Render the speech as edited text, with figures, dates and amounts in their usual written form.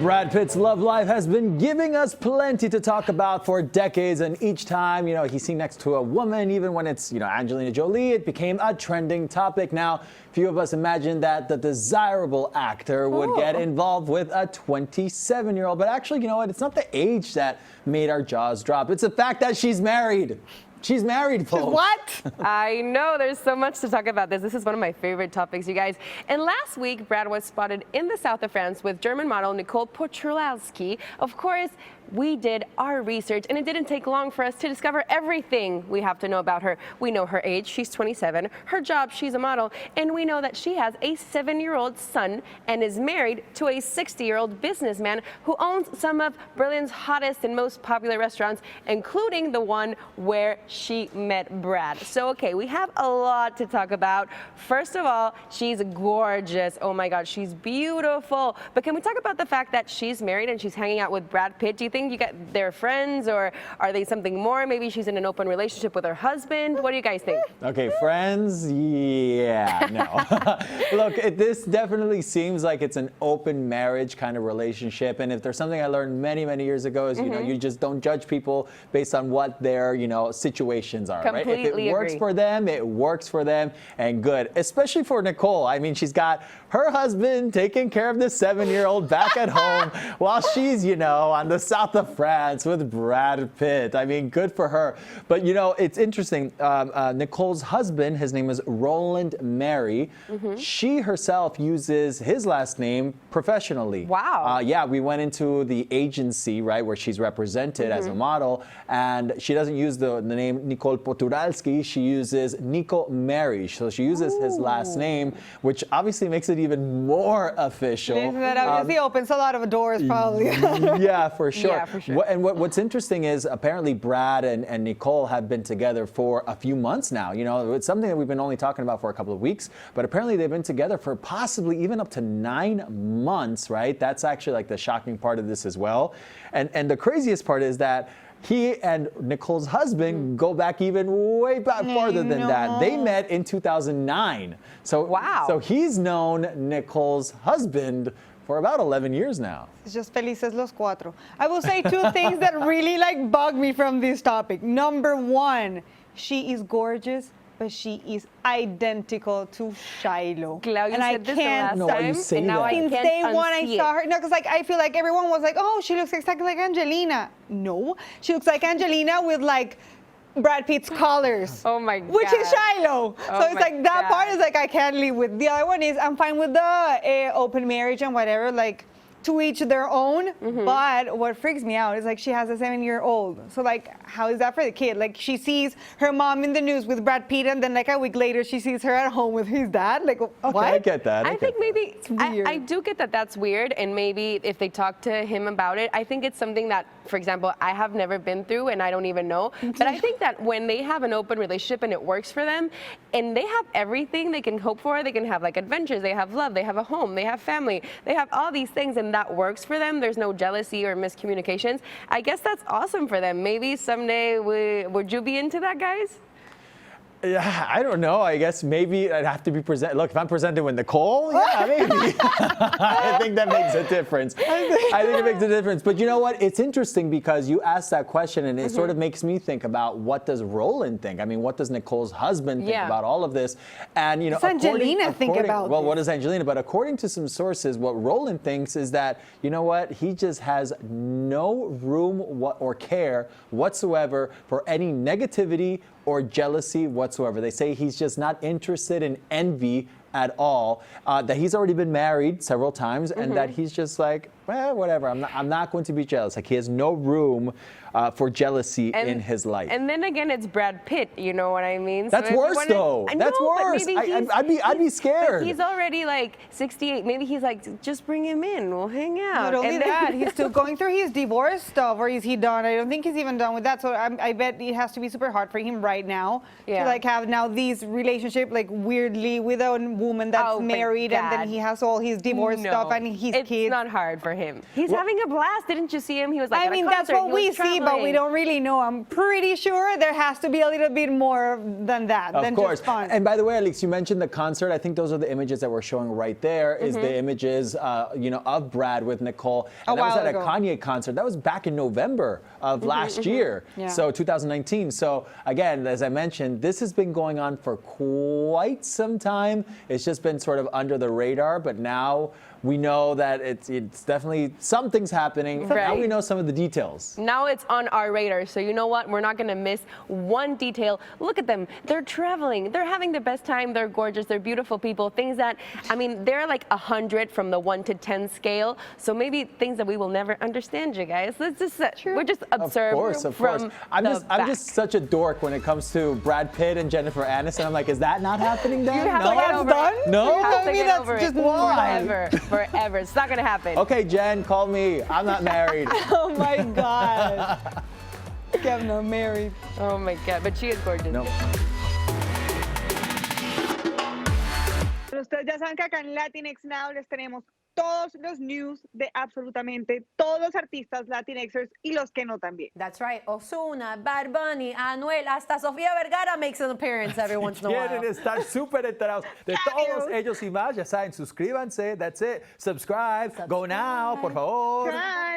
Brad Pitt's love life has been giving us plenty to talk about for decades, and each time, he's seen next to a woman, even when it's, Angelina Jolie, it became a trending topic. Now, few of us imagined that the desirable actor would get involved with a 27-year-old, but actually, you know what? It's not the age that made our jaws drop. It's the fact that she's married. She's married, folks. What? I know, there's so much to talk about this. This is one of my favorite topics, you guys. And last week, Brad was spotted in the south of France with German model Nicole Poturalski. Of course, we did our research, and it didn't take long for us to discover everything we have to know about her. We know her age, she's 27, her job, she's a model, and we know that she has a 7-year-old son and is married to a 60-year-old businessman who owns some of Berlin's hottest and most popular restaurants, including the one where she met Brad. So, okay, we have a lot to talk about. First of all, she's gorgeous. Oh my God, she's beautiful. But can we talk about the fact that she's married and she's hanging out with Brad Pitt? Do you think they're friends, or are they something more? Maybe she's in an open relationship with her husband. What do you guys think? Okay, friends? Yeah, no. Look, this definitely seems like it's an open marriage kind of relationship. And if there's something I learned many, many years ago is, you just don't judge people based on what their, situations are, right? If it works for them, it works for them, and good. Especially for Nicole. I mean, she's got her husband taking care of the 7-year-old back at home while she's, on the south of France with Brad Pitt. I mean, good for her. But, it's interesting. Nicole's husband, his name is Roland Mary. She herself uses his last name professionally. Wow. Yeah, we went into the agency, right, where she's represented as a model, and she doesn't use the name Nicole Poturalski. She uses Nico Mary. So she uses his last name, which obviously makes it even more official. That obviously opens a lot of doors, probably. Yeah, for sure. Yeah, for sure. And what's interesting is apparently Brad and Nicole have been together for a few months now. It's something that we've been only talking about for a couple of weeks, but apparently they've been together for possibly even up to 9 months, right? That's actually like the shocking part of this as well. And the craziest part is that he and Nicole's husband go back even way back farther than that. They met in 2009. So, wow. So he's known Nicole's husband for about 11 years now. It's just felices los cuatro. I will say two things that really bug me from this topic. Number one, she is gorgeous, but she is identical to Shiloh. Claudia said this the last time, and now I Since can't day one I unsee saw her. No, because I feel like everyone was like, oh, she looks exactly like Angelina. No, she looks like Angelina with Brad Pitt's colors. Oh my God. Which is Shiloh. Oh So it's my that God. part is I can't live with. The other one is I'm fine with the open marriage and whatever, to each their own. But what freaks me out is she has a 7-year-old. So how is that for the kid? She sees her mom in the news with Brad Pitt, and then a week later she sees her at home with his dad. What? I get that. I think maybe weird. I do get that that's weird, and maybe if they talk to him about it, I think it's something that, for example, I have never been through and I don't even know. But I think that when they have an open relationship and it works for them, and they have everything they can hope for, they can have adventures, they have love, they have a home, they have family, they have all these things, and that works for them. There's no jealousy or miscommunications. I guess that's awesome for them. Maybe someday, would you be into that, guys? Yeah, I don't know. I guess maybe I'd have to be presented. Look, if I'm presented with Nicole, yeah, maybe. I think that makes a difference. I think it makes a difference. But you know what? It's interesting because you asked that question, and it sort of makes me think about, what does Roland think? I mean, what does Nicole's husband think about all of this? And what does Angelina think about Well, what does Angelina? But according to some sources, what Roland thinks is that, you know what? He just has no room or care whatsoever for any negativity or jealousy whatsoever. They say he's just not interested in envy at all, that he's already been married several times, and that he's just whatever, I'm not going to be jealous. He has no room for jealousy in his life. And then again, it's Brad Pitt, you know what I mean? That's worse, though. That's worse. I'd be scared. But he's already 68. Maybe he's just bring him in. We'll hang out. Not only that, he's still going through his divorce stuff, or is he done? I don't think he's even done with that. So I bet it has to be super hard for him right now to have now these relationship weirdly with a woman that's married, and then he has all his divorce stuff and his kids. It's not hard for for him. He's having a blast. Didn't you see him? He was like, I mean, that's what we see, but we don't really know. I'm pretty sure there has to be a little bit more than that. Of course. Just fun. And by the way, Alex, you mentioned the concert. I think those are the images that we're showing right there. Is the images, of Brad with Nicole. And that was at a Kanye concert. That was back in November of last year. Yeah. So 2019. So again, as I mentioned, this has been going on for quite some time. It's just been sort of under the radar, but now we know that it's definitely something's happening. Right. Now we know some of the details. Now it's on our radar. So you know what? We're not going to miss one detail. Look at them. They're traveling. They're having the best time. They're gorgeous. They're beautiful people. Things that, I mean, they're like 100 from the 1 to 10 scale. So maybe things that we will never understand, you guys. Let's just, we're just observe Of from course. I'm just such a dork when it comes to Brad Pitt and Jennifer Aniston. I'm like, is that not happening then? You have no, to get over done? it. No? You have to get that's over just it. why. Forever. It's not going to happen. Okay, Jen, call me. I'm not married. Oh my God. I'm not married. Oh my God. But she is gorgeous. No. Ustedes ya saben que acá en Latinx Now les tenemos todos los news de absolutamente todos los artistas Latinxers y los que no también. That's right. Ozuna, Bad Bunny, Anuel, hasta Sofía Vergara makes an appearance every once in a while. Quieren estar súper enterados de todos ellos y más. Ya saben, suscríbanse. That's it. Subscribe. Go now, por favor. Bye.